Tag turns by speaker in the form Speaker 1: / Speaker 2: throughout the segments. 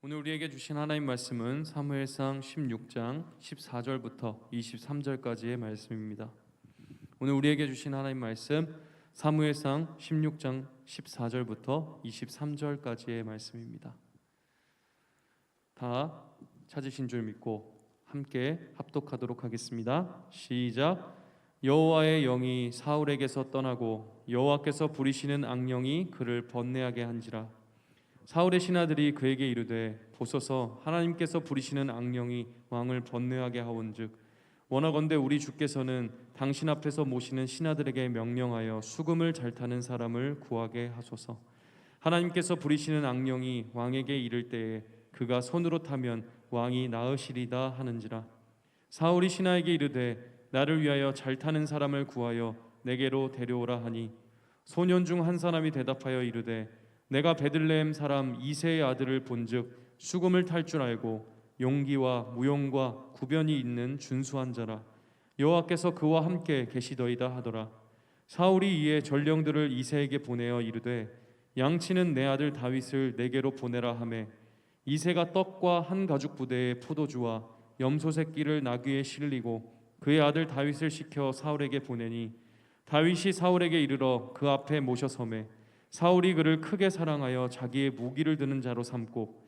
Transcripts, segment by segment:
Speaker 1: 오늘 우리에게 주신 하나님 말씀은 사무엘상 16장 14절부터 23절까지의 말씀입니다. 오늘 우리에게 주신 하나님 말씀 사무엘상 16장 14절부터 23절까지의 말씀입니다. 다 찾으신 줄 믿고 함께 합독하도록 하겠습니다. 시작. 여호와의 영이 사울에게서 떠나고 여호와께서 부리시는 악령이 그를 번뇌하게 한지라. 사울의 신하들이 그에게 이르되 보소서 하나님께서 부리시는 악령이 왕을 번뇌하게 하온즉 원하건대 우리 주께서는 당신 앞에서 모시는 신하들에게 명령하여 수금을 잘 타는 사람을 구하게 하소서. 하나님께서 부리시는 악령이 왕에게 이를 때에 그가 손으로 타면 왕이 나으시리다 하는지라. 사울이 신하에게 이르되 나를 위하여 잘 타는 사람을 구하여 내게로 데려오라 하니 소년 중 한 사람이 대답하여 이르되 내가 베들레헴 사람 이새의 아들을 본즉 수금을 탈 줄 알고 용기와 무용과 구변이 있는 준수한 자라. 여호와께서 그와 함께 계시더이다 하더라. 사울이 이에 전령들을 이새에게 보내어 이르되 양치는 내 아들 다윗을 내게로 보내라 하매 이새가 떡과 한 가죽 부대에 포도주와 염소 새끼를 나귀에 실리고 그의 아들 다윗을 시켜 사울에게 보내니 다윗이 사울에게 이르러 그 앞에 모셔서매 사울이 그를 크게 사랑하여 자기의 무기를 드는 자로 삼고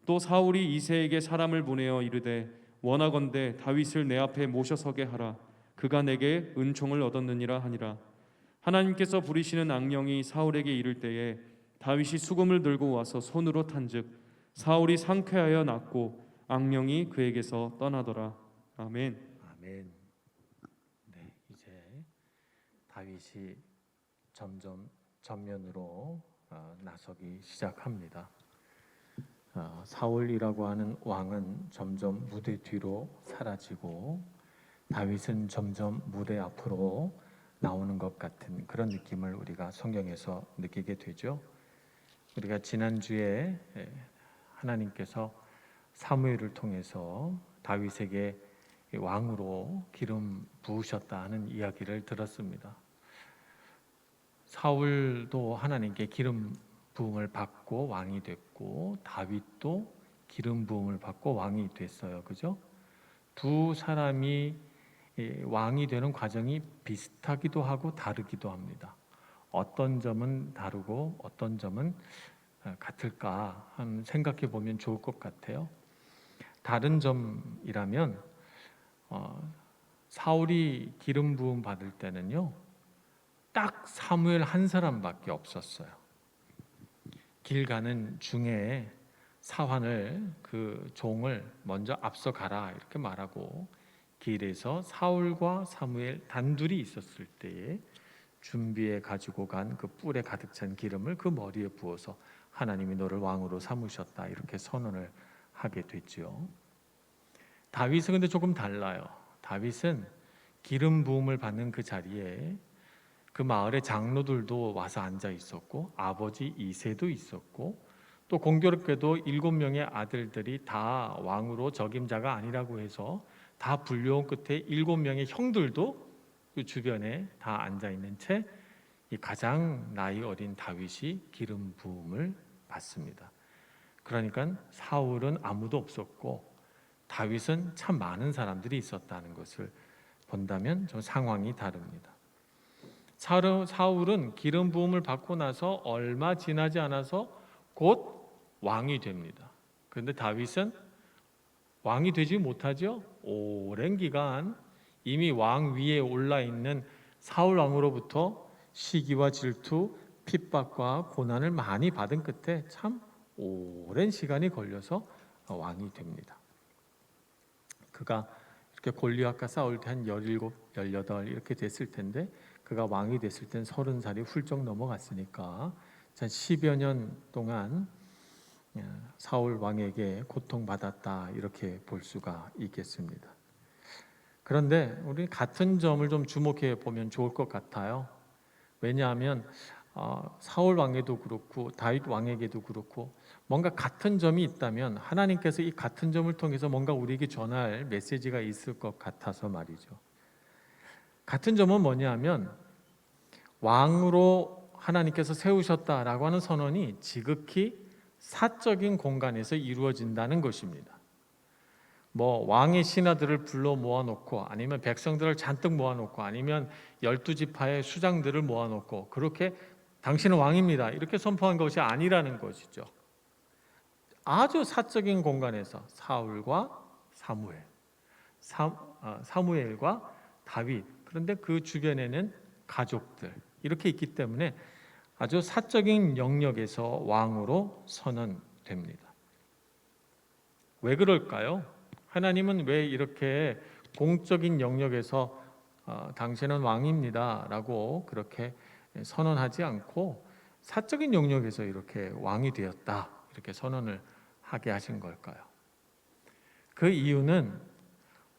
Speaker 1: 또 사울이 이새에게 사람을 보내어 이르되 원하건대 다윗을 내 앞에 모셔서게 하라. 그가 내게 은총을 얻었느니라 하니라. 하나님께서 부리시는 악령이 사울에게 이를 때에 다윗이 수금을 들고 와서 손으로 탄즉 사울이 상쾌하여 낫고 악령이 그에게서 떠나더라. 아멘.
Speaker 2: 아멘. 네, 이제 다윗이 점점 전면으로 나서기 시작합니다. 사울이라고 하는 왕은 점점 무대 뒤로 사라지고 다윗은 점점 무대 앞으로 나오는 것 같은 그런 느낌을 우리가 성경에서 느끼게 되죠. 우리가 지난주에 하나님께서 사무엘을 통해서 다윗에게 왕으로 기름 부으셨다 하는 이야기를 들었습니다. 사울도 하나님께 기름 부음을 받고 왕이 됐고 다윗도 기름 부음을 받고 왕이 됐어요. 그죠? 두 사람이 왕이 되는 과정이 비슷하기도 하고 다르기도 합니다. 어떤 점은 다르고 어떤 점은 같을까 한번 생각해 보면 좋을 것 같아요. 다른 점이라면 사울이 기름 부음 받을 때는요 딱 사무엘 한 사람밖에 없었어요. 길 가는 중에 사환을 그 종을 먼저 앞서 가라 이렇게 말하고 길에서 사울과 사무엘 단둘이 있었을 때에 준비해 가지고 간 그 뿔에 가득 찬 기름을 그 머리에 부어서 하나님이 너를 왕으로 삼으셨다 이렇게 선언을 하게 됐죠. 다윗은 근데 조금 달라요. 다윗은 기름 부음을 받는 그 자리에 그 마을의 장로들도 와서 앉아 있었고 아버지 이새도 있었고 또 공교롭게도 7명의 아들들이 다 왕으로 적임자가 아니라고 해서 다 불려온 끝에 7명의 형들도 그 주변에 다 앉아 있는 채 이 가장 나이 어린 다윗이 기름 부음을 받습니다. 그러니까 사울은 아무도 없었고 다윗은 참 많은 사람들이 있었다는 것을 본다면 좀 상황이 다릅니다. 사울은 기름 부음을 받고 나서 얼마 지나지 않아서 곧 왕이 됩니다. 그런데 다윗은 왕이 되지 못하죠. 오랜 기간 이미 왕 위에 올라 있는 사울 왕으로부터 시기와 질투, 핍박과 고난을 많이 받은 끝에 참 오랜 시간이 걸려서 왕이 됩니다. 그가 이렇게 골리앗과 싸울 때 한 17, 18 이렇게 됐을 텐데 그가 왕이 됐을 땐 30살이 훌쩍 넘어갔으니까 10여 년 동안 사울 왕에게 고통받았다 이렇게 볼 수가 있겠습니다. 그런데 우리 같은 점을 좀 주목해 보면 좋을 것 같아요. 왜냐하면 사울 왕에도 그렇고 다윗 왕에게도 그렇고 뭔가 같은 점이 있다면 하나님께서 이 같은 점을 통해서 뭔가 우리에게 전할 메시지가 있을 것 같아서 말이죠. 같은 점은 뭐냐면 왕으로 하나님께서 세우셨다라고 하는 선언이 지극히 사적인 공간에서 이루어진다는 것입니다. 뭐 왕의 신하들을 불러 모아놓고 아니면 백성들을 잔뜩 모아놓고 아니면 12지파의 수장들을 모아놓고 그렇게 당신은 왕입니다 이렇게 선포한 것이 아니라는 것이죠. 아주 사적인 공간에서 사울과 사무엘, 사무엘과 다윗, 그런데 그 주변에는 가족들 이렇게 있기 때문에 아주 사적인 영역에서 왕으로 선언됩니다. 왜 그럴까요? 하나님은 왜 이렇게 공적인 영역에서 당신은 왕입니다 라고 그렇게 선언하지 않고 사적인 영역에서 이렇게 왕이 되었다 이렇게 선언을 하게 하신 걸까요? 그 이유는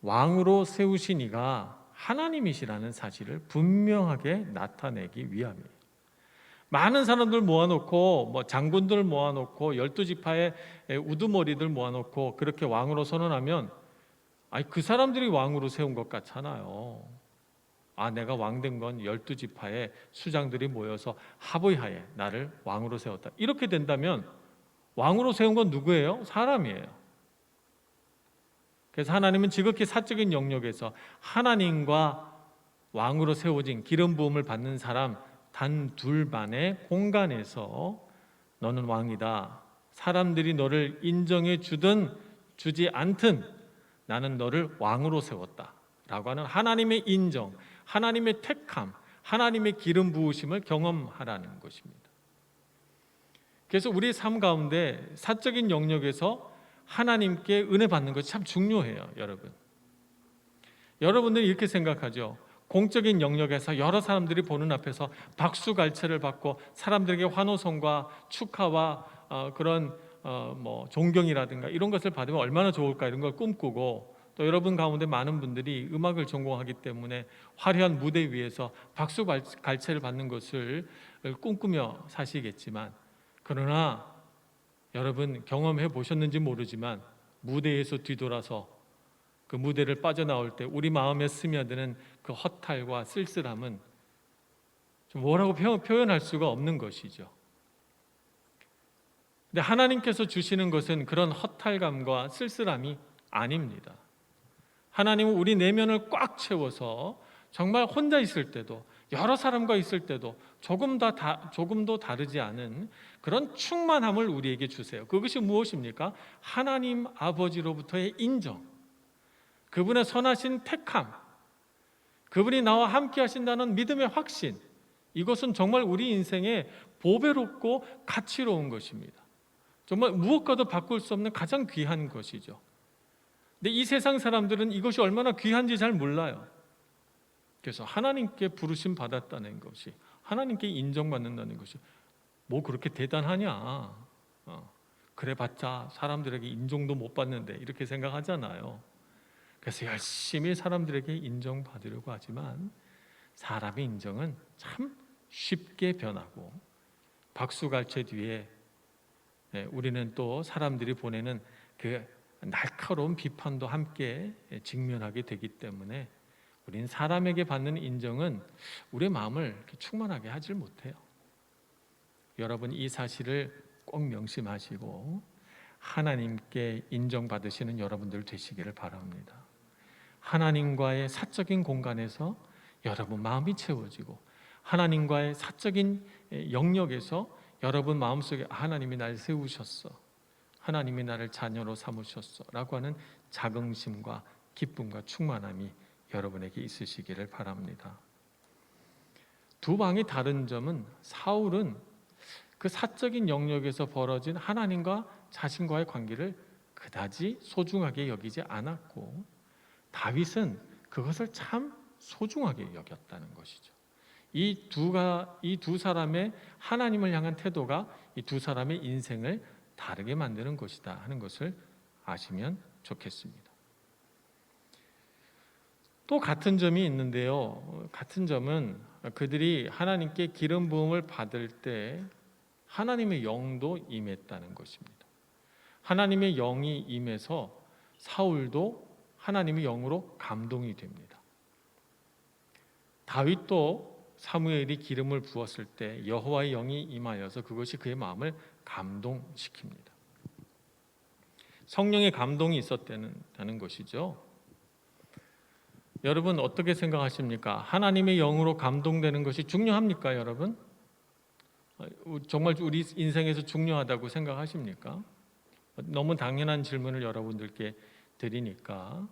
Speaker 2: 왕으로 세우신 이가 하나님이시라는 사실을 분명하게 나타내기 위함이에요. 많은 사람들 모아놓고 뭐 장군들 모아놓고 12지파의 우두머리들 모아놓고 그렇게 왕으로 선언하면 그 사람들이 왕으로 세운 것 같잖아요. 내가 왕된 건 12지파의 수장들이 모여서 합의하에 나를 왕으로 세웠다. 이렇게 된다면 왕으로 세운 건 누구예요? 사람이에요. 그래서 하나님은 지극히 사적인 영역에서 하나님과 왕으로 세워진 기름 부음을 받는 사람 단 둘만의 공간에서 너는 왕이다. 사람들이 너를 인정해 주든 주지 않든 나는 너를 왕으로 세웠다 라고 하는 하나님의 인정, 하나님의 택함, 하나님의 기름 부으심을 경험하라는 것입니다. 그래서 우리 삶 가운데 사적인 영역에서 하나님께 은혜 받는 것이 참 중요해요. 여러분들이 이렇게 생각하죠. 공적인 영역에서 여러 사람들이 보는 앞에서 박수갈채를 받고 사람들에게 환호성과 축하와 그런 뭐 존경이라든가 이런 것을 받으면 얼마나 좋을까 이런 걸 꿈꾸고, 또 여러분 가운데 많은 분들이 음악을 전공하기 때문에 화려한 무대 위에서 박수갈채를 받는 것을 꿈꾸며 사시겠지만, 그러나 여러분 경험해 보셨는지 모르지만 무대에서 뒤돌아서 그 무대를 빠져나올 때 우리 마음에 스며드는 그 허탈과 쓸쓸함은 좀 뭐라고 표현할 수가 없는 것이죠. 근데 하나님께서 주시는 것은 그런 허탈감과 쓸쓸함이 아닙니다. 하나님은 우리 내면을 꽉 채워서 정말 혼자 있을 때도 여러 사람과 있을 때도 조금도 다르지 않은 그런 충만함을 우리에게 주세요. 그것이 무엇입니까? 하나님 아버지로부터의 인정, 그분의 선하신 택함, 그분이 나와 함께 하신다는 믿음의 확신, 이것은 정말 우리 인생에 보배롭고 가치로운 것입니다. 정말 무엇과도 바꿀 수 없는 가장 귀한 것이죠. 근데 이 세상 사람들은 이것이 얼마나 귀한지 잘 몰라요. 그래서 하나님께 부르심 받았다는 것이, 하나님께 인정받는다는 것이 뭐 그렇게 대단하냐, 그래봤자 사람들에게 인정도 못 받는데 이렇게 생각하잖아요. 그래서 열심히 사람들에게 인정받으려고 하지만 사람의 인정은 참 쉽게 변하고, 박수갈채 뒤에 우리는 또 사람들이 보내는 그 날카로운 비판도 함께 직면하게 되기 때문에 우리는 사람에게 받는 인정은 우리의 마음을 이렇게 충만하게 하질 못해요. 여러분 이 사실을 꼭 명심하시고 하나님께 인정받으시는 여러분들 되시기를 바랍니다. 하나님과의 사적인 공간에서 여러분 마음이 채워지고, 하나님과의 사적인 영역에서 여러분 마음속에 하나님이 날 세우셨어, 하나님이 나를 자녀로 삼으셨어 라고 하는 자긍심과 기쁨과 충만함이 여러분에게 있으시기를 바랍니다. 두 방이 다른 점은, 사울은 그 사적인 영역에서 벌어진 하나님과 자신과의 관계를 그다지 소중하게 여기지 않았고, 다윗은 그것을 참 소중하게 여겼다는 것이죠. 이 두 사람의 하나님을 향한 태도가 이 두 사람의 인생을 다르게 만드는 것이다 하는 것을 아시면 좋겠습니다. 또 같은 점이 있는데요. 같은 점은 그들이 하나님께 기름 부음을 받을 때 하나님의 영도 임했다는 것입니다. 하나님의 영이 임해서 사울도 하나님의 영으로 감동이 됩니다. 다윗도 사무엘이 기름을 부었을 때 여호와의 영이 임하여서 그것이 그의 마음을 감동시킵니다. 성령의 감동이 있었다는 것이죠. 여러분 어떻게 생각하십니까? 하나님의 영으로 감동되는 것이 중요합니까, 여러분? 정말 우리 인생에서 중요하다고 생각하십니까? 너무 당연한 질문을 여러분들께 드리니까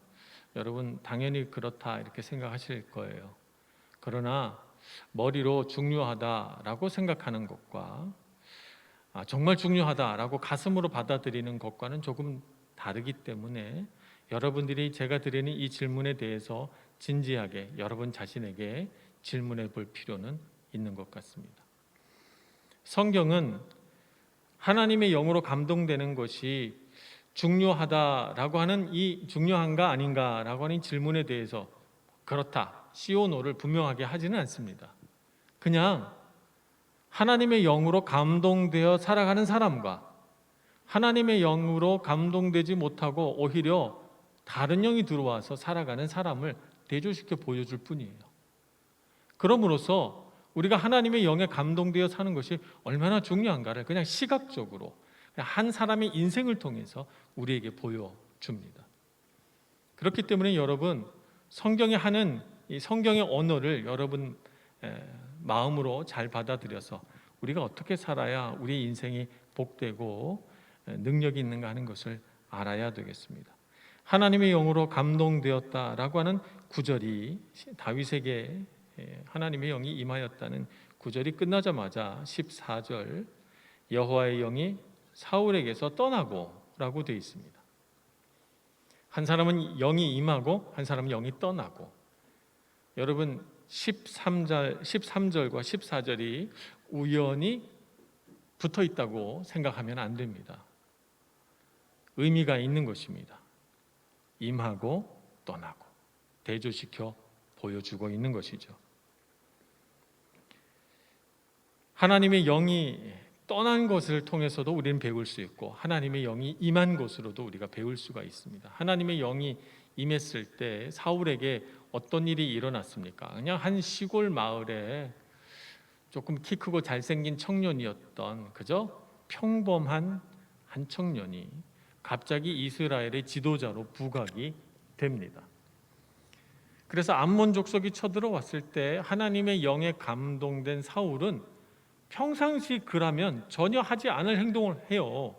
Speaker 2: 여러분 당연히 그렇다 이렇게 생각하실 거예요. 그러나 머리로 중요하다라고 생각하는 것과 정말 중요하다라고 가슴으로 받아들이는 것과는 조금 다르기 때문에 여러분들이 제가 드리는 이 질문에 대해서 진지하게 여러분 자신에게 질문해 볼 필요는 있는 것 같습니다. 성경은 하나님의 영으로 감동되는 것이 중요하다라고 하는 이 중요한가 아닌가라고 하는 질문에 대해서 그렇다, CO노를 분명하게 하지는 않습니다. 그냥 하나님의 영으로 감동되어 살아가는 사람과 하나님의 영으로 감동되지 못하고 오히려 다른 영이 들어와서 살아가는 사람을 대조시켜 보여줄 뿐이에요. 그럼으로써 우리가 하나님의 영에 감동되어 사는 것이 얼마나 중요한가를 그냥 시각적으로 그냥 한 사람의 인생을 통해서 우리에게 보여줍니다. 그렇기 때문에 여러분 성경이 하는 이 성경의 언어를 여러분 마음으로 잘 받아들여서 우리가 어떻게 살아야 우리 인생이 복되고 능력이 있는가 하는 것을 알아야 되겠습니다. 하나님의 영으로 감동되었다라고 하는 구절이 다윗에게 하나님의 영이 임하였다는 구절이 끝나자마자 14절 여호와의 영이 사울에게서 떠나고라고 되어 있습니다. 한 사람은 영이 임하고 한 사람은 영이 떠나고 여러분 13절과 14절이 우연히 붙어 있다고 생각하면 안 됩니다. 의미가 있는 것입니다. 임하고 떠나고 대조시켜 보여주고 있는 것이죠. 하나님의 영이 떠난 것을 통해서도 우리는 배울 수 있고 하나님의 영이 임한 것으로도 우리가 배울 수가 있습니다. 하나님의 영이 임했을 때 사울에게 어떤 일이 일어났습니까? 그냥 한 시골 마을에 조금 키 크고 잘생긴 청년이었던 그저 평범한 한 청년이 갑자기 이스라엘의 지도자로 부각이 됩니다. 그래서 암몬 족속이 쳐들어왔을 때 하나님의 영에 감동된 사울은 평상시 그라면 전혀 하지 않을 행동을 해요.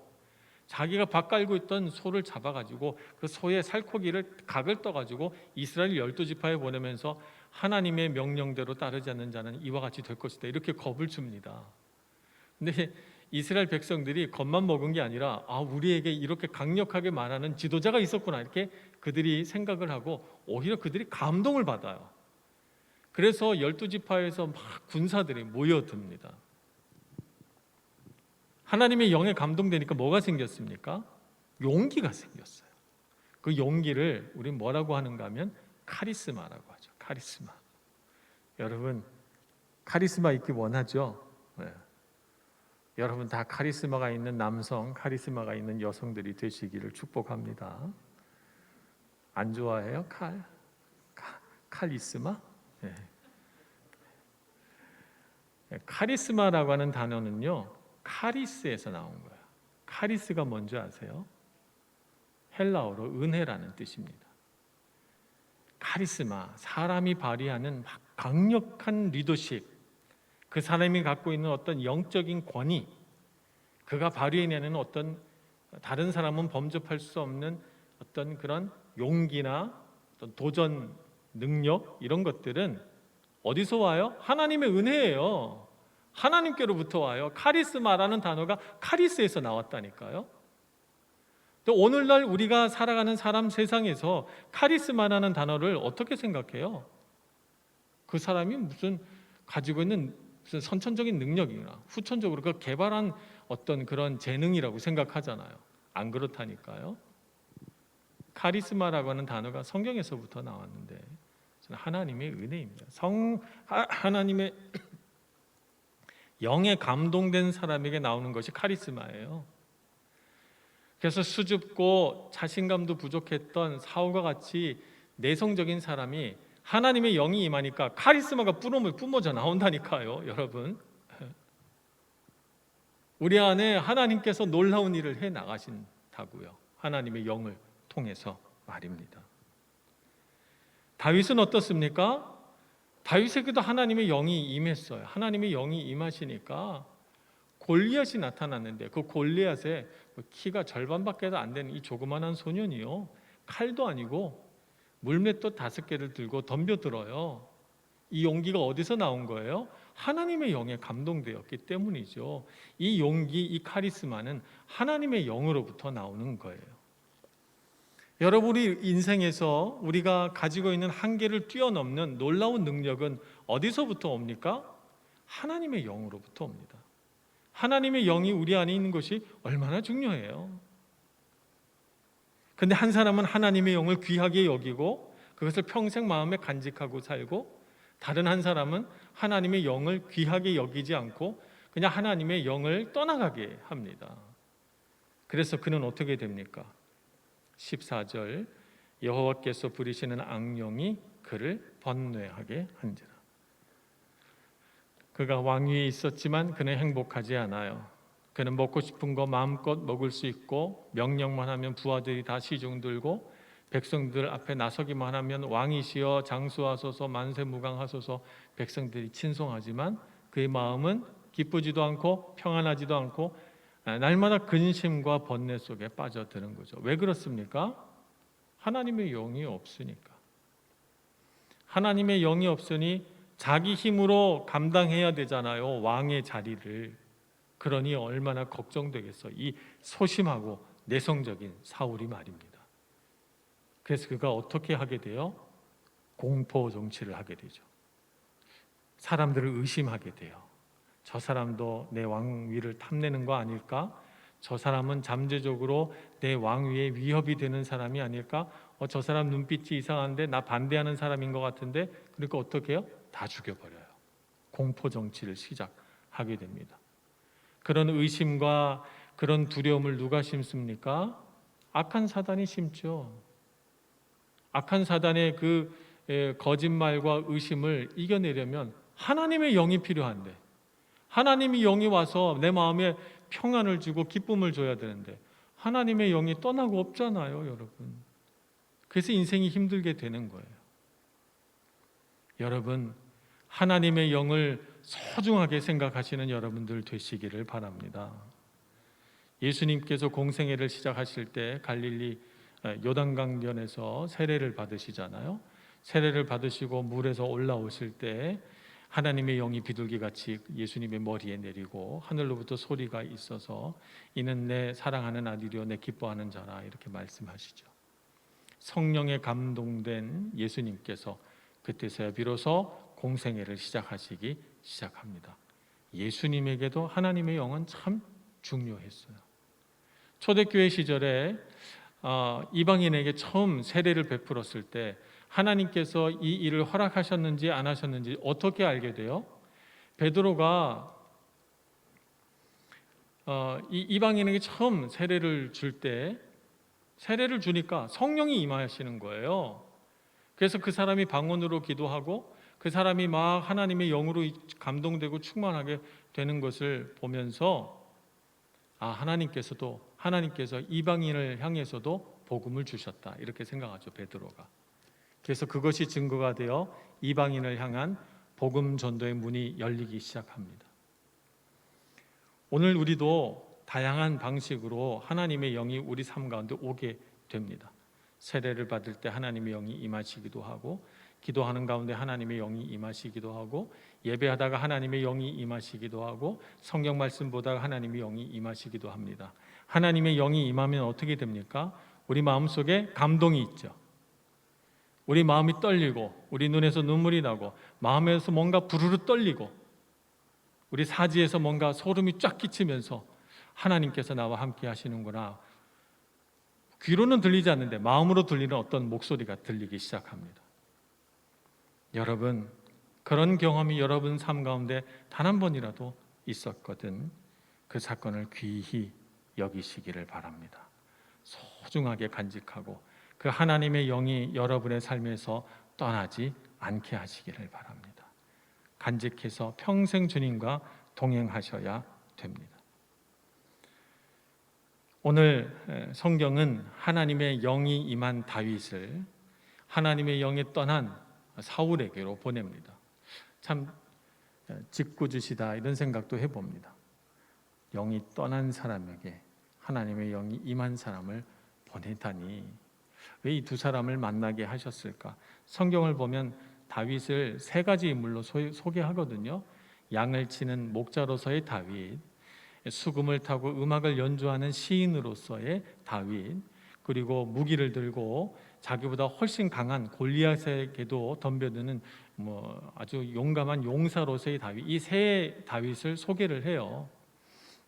Speaker 2: 자기가 밥 깔고 있던 소를 잡아가지고 그 소의 살코기를 각을 떠가지고 이스라엘 12지파에 보내면서 하나님의 명령대로 따르지 않는 자는 이와 같이 될 것이다 이렇게 겁을 줍니다. 근데 이스라엘 백성들이 겁만 먹은 게 아니라 우리에게 이렇게 강력하게 말하는 지도자가 있었구나 이렇게 그들이 생각을 하고 오히려 그들이 감동을 받아요. 그래서 12지파에서 막 군사들이 모여듭니다. 하나님의 영에 감동되니까 뭐가 생겼습니까? 용기가 생겼어요. 그 용기를 우리는 뭐라고 하는가 하면 카리스마라고 하죠. 카리스마. 여러분 카리스마 있기 원하죠? 네. 여러분 다 카리스마가 있는 남성, 카리스마가 있는 여성들이 되시기를 축복합니다. 안 좋아해요? 카리스마? 네. 카리스마라고 하는 단어는요 카리스에서 나온 거예요. 카리스가 뭔지 아세요? 헬라어로 은혜라는 뜻입니다. 카리스마, 사람이 발휘하는 막 강력한 리더십, 그 사람이 갖고 있는 어떤 영적인 권위, 그가 발휘해내는 어떤 다른 사람은 범접할 수 없는 어떤 그런 용기나 어떤 도전 능력 이런 것들은 어디서 와요? 하나님의 은혜예요. 하나님께로부터 와요. 카리스마라는 단어가 카리스에서 나왔다니까요. 또 오늘날 우리가 살아가는 사람 세상에서 카리스마라는 단어를 어떻게 생각해요? 그 사람이 무슨 가지고 있는 무슨 선천적인 능력이나 후천적으로 그 개발한 어떤 그런 재능이라고 생각하잖아요. 안 그렇다니까요. 카리스마라고 하는 단어가 성경에서부터 나왔는데 하나님의 은혜입니다. 하나님의 영에 감동된 사람에게 나오는 것이 카리스마예요. 그래서 수줍고 자신감도 부족했던 사울과 같이 내성적인 사람이 하나님의 영이 임하니까 카리스마가 뿜어져 나온다니까요. 여러분 우리 안에 하나님께서 놀라운 일을 해 나가신다고요. 하나님의 영을 통해서 말입니다. 다윗은 어떻습니까? 다윗에게도 하나님의 영이 임했어요. 하나님의 영이 임하시니까 골리앗이 나타났는데 그 골리앗의 키가 절반밖에 안 되는 이 조그만한 소년이요, 칼도 아니고 물맷돌 5개를 들고 덤벼들어요. 이 용기가 어디서 나온 거예요? 하나님의 영에 감동되었기 때문이죠. 이 용기, 이 카리스마는 하나님의 영으로부터 나오는 거예요. 여러분, 우리 인생에서 우리가 가지고 있는 한계를 뛰어넘는 놀라운 능력은 어디서부터 옵니까? 하나님의 영으로부터 옵니다. 하나님의 영이 우리 안에 있는 것이 얼마나 중요해요. 근데 한 사람은 하나님의 영을 귀하게 여기고 그것을 평생 마음에 간직하고 살고, 다른 한 사람은 하나님의 영을 귀하게 여기지 않고 그냥 하나님의 영을 떠나가게 합니다. 그래서 그는 어떻게 됩니까? 14절, 여호와께서 부리시는 악령이 그를 번뇌하게 한지라. 그가 왕위에 있었지만 그는 행복하지 않아요. 그는 먹고 싶은 거 마음껏 먹을 수 있고, 명령만 하면 부하들이 다 시중 들고, 백성들 앞에 나서기만 하면 왕이시여 장수하소서 만세무강하소서 백성들이 친송하지만 그의 마음은 기쁘지도 않고 평안하지도 않고 날마다 근심과 번뇌 속에 빠져드는 거죠. 왜 그렇습니까? 하나님의 영이 없으니까. 하나님의 영이 없으니 자기 힘으로 감당해야 되잖아요, 왕의 자리를. 그러니 얼마나 걱정되겠어, 이 소심하고 내성적인 사울이 말입니다. 그래서 그가 어떻게 하게 돼요? 공포 정치를 하게 되죠. 사람들을 의심하게 돼요. 저 사람도 내 왕위를 탐내는 거 아닐까? 저 사람은 잠재적으로 내 왕위에 위협이 되는 사람이 아닐까? 저 사람 눈빛이 이상한데 나 반대하는 사람인 것 같은데. 그러니까 어떻게 해요? 다 죽여버려요. 공포 정치를 시작하게 됩니다. 그런 의심과 그런 두려움을 누가 심습니까? 악한 사단이 심죠. 악한 사단의 그 거짓말과 의심을 이겨내려면 하나님의 영이 필요한데, 하나님의 영이 와서 내 마음에 평안을 주고 기쁨을 줘야 되는데 하나님의 영이 떠나고 없잖아요, 여러분. 그래서 인생이 힘들게 되는 거예요. 여러분, 하나님의 영을 소중하게 생각하시는 여러분들 되시기를 바랍니다. 예수님께서 공생애를 시작하실 때 갈릴리 요단강변에서 세례를 받으시잖아요. 세례를 받으시고 물에서 올라오실 때 하나님의 영이 비둘기같이 예수님의 머리에 내리고 하늘로부터 소리가 있어서 이는 내 사랑하는 아들이요 내 기뻐하는 자라, 이렇게 말씀하시죠. 성령에 감동된 예수님께서 그때서야 비로소 공생애를 시작합니다. 예수님에게도 하나님의 영은 참 중요했어요. 초대교회 시절에 이방인에게 처음 세례를 베풀었을 때 하나님께서 이 일을 허락하셨는지 안 하셨는지 어떻게 알게 돼요? 베드로가 이 이방인에게 처음 세례를 줄 때, 세례를 주니까 성령이 임하시는 거예요. 그래서 그 사람이 방언으로 기도하고 그 사람이 막 하나님의 영으로 감동되고 충만하게 되는 것을 보면서 하나님께서 이방인을 향해서도 복음을 주셨다, 이렇게 생각하죠, 베드로가. 그래서 그것이 증거가 되어 이방인을 향한 복음 전도의 문이 열리기 시작합니다. 오늘 우리도 다양한 방식으로 하나님의 영이 우리 삶 가운데 오게 됩니다. 세례를 받을 때 하나님의 영이 임하시기도 하고, 기도하는 가운데 하나님의 영이 임하시기도 하고, 예배하다가 하나님의 영이 임하시기도 하고, 성경 말씀 보다가 하나님의 영이 임하시기도 합니다. 하나님의 영이 임하면 어떻게 됩니까? 우리 마음속에 감동이 있죠. 우리 마음이 떨리고, 우리 눈에서 눈물이 나고, 마음에서 뭔가 부르르 떨리고, 우리 사지에서 뭔가 소름이 쫙 끼치면서 하나님께서 나와 함께 하시는구나, 귀로는 들리지 않는데 마음으로 들리는 어떤 목소리가 들리기 시작합니다. 여러분, 그런 경험이 여러분 삶 가운데 단 한 번이라도 있었거든 그 사건을 귀히 여기시기를 바랍니다. 소중하게 간직하고 그 하나님의 영이 여러분의 삶에서 떠나지 않게 하시기를 바랍니다. 간직해서 평생 주님과 동행하셔야 됩니다. 오늘 성경은 하나님의 영이 임한 다윗을 하나님의 영이 떠난 사울에게로 보냅니다. 참 짓궂으시다 이런 생각도 해봅니다. 영이 떠난 사람에게 하나님의 영이 임한 사람을 보내다니 왜 이 두 사람을 만나게 하셨을까? 성경을 보면 다윗을 세 가지 인물로 소개하거든요. 양을 치는 목자로서의 다윗, 수금을 타고 음악을 연주하는 시인으로서의 다윗, 그리고 무기를 들고 자기보다 훨씬 강한 골리앗에게도 덤벼드는 아주 용감한 용사로서의 다윗, 이 세 다윗을 소개를 해요.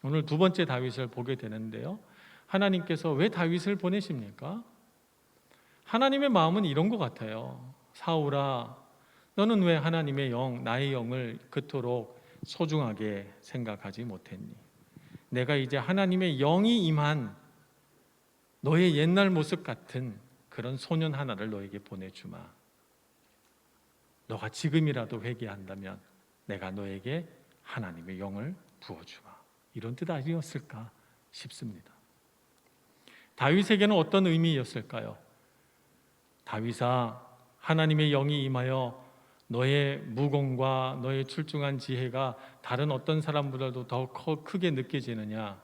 Speaker 2: 오늘 두 번째 다윗을 보게 되는데요. 하나님께서 왜 다윗을 보내십니까? 하나님의 마음은 이런 것 같아요. 사울아, 너는 왜 하나님의 영, 나의 영을 그토록 소중하게 생각하지 못했니? 내가 이제 하나님의 영이 임한 너의 옛날 모습 같은 그런 소년 하나를 너에게 보내주마. 너가 지금이라도 회개한다면 내가 너에게 하나님의 영을 부어주마. 이런 뜻 아니었을까 싶습니다. 다윗에게는 어떤 의미였을까요? 다윗아, 하나님의 영이 임하여 너의 무공과 너의 출중한 지혜가 다른 어떤 사람보다도 더 크게 느껴지느냐?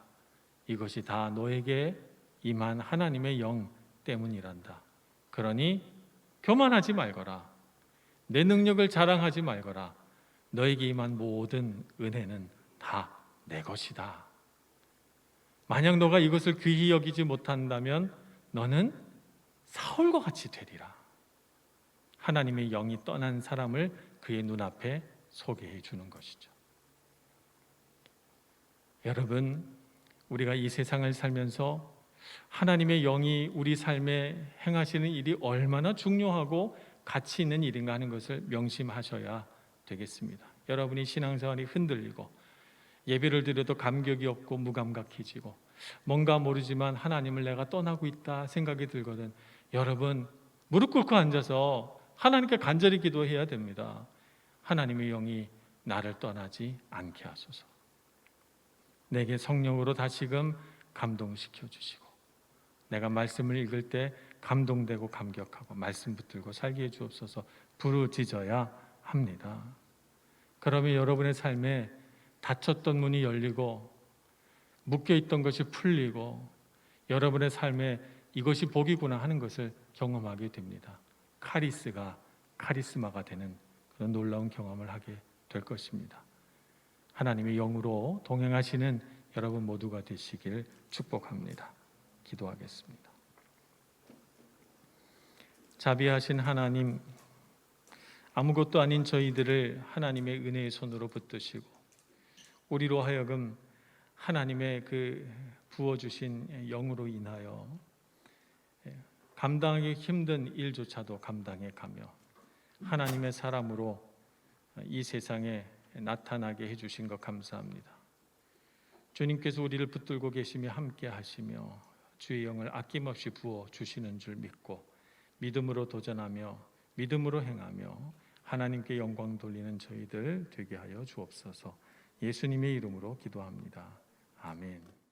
Speaker 2: 이것이 다 너에게 임한 하나님의 영 때문이란다. 그러니 교만하지 말거라. 내 능력을 자랑하지 말거라. 너에게 임한 모든 은혜는 다 내 것이다. 만약 너가 이것을 귀히 여기지 못한다면 너는 사울과 같이 되리라. 하나님의 영이 떠난 사람을 그의 눈앞에 소개해 주는 것이죠. 여러분, 우리가 이 세상을 살면서 하나님의 영이 우리 삶에 행하시는 일이 얼마나 중요하고 가치 있는 일인가 하는 것을 명심하셔야 되겠습니다. 여러분이 신앙생활이 흔들리고 예배를 드려도 감격이 없고 무감각해지고 뭔가 모르지만 하나님을 내가 떠나고 있다 생각이 들거든. 여러분, 무릎 꿇고 앉아서 하나님께 간절히 기도해야 됩니다. 하나님의 영이 나를 떠나지 않게 하소서. 내게 성령으로 다시금 감동시켜 주시고 내가 말씀을 읽을 때 감동되고 감격하고 말씀 붙들고 살게 해 주옵소서. 부르짖어야 합니다. 그러면 여러분의 삶에 닫혔던 문이 열리고 묶여있던 것이 풀리고 여러분의 삶에 이것이 복이구나 하는 것을 경험하게 됩니다. 카리스마가 되는 그런 놀라운 경험을 하게 될 것입니다. 하나님의 영으로 동행하시는 여러분 모두가 되시길 축복합니다. 기도하겠습니다. 자비하신 하나님, 아무것도 아닌 저희들을 하나님의 은혜의 손으로 붙드시고 우리로 하여금 하나님의 그 부어주신 영으로 인하여 감당하기 힘든 일조차도 감당해 가며 하나님의 사람으로 이 세상에 나타나게 해주신 것 감사합니다. 주님께서 우리를 붙들고 계시며 함께 하시며 주의 영을 아낌없이 부어 주시는 줄 믿고 믿음으로 도전하며 믿음으로 행하며 하나님께 영광 돌리는 저희들 되게 하여 주옵소서. 예수님의 이름으로 기도합니다. 아멘.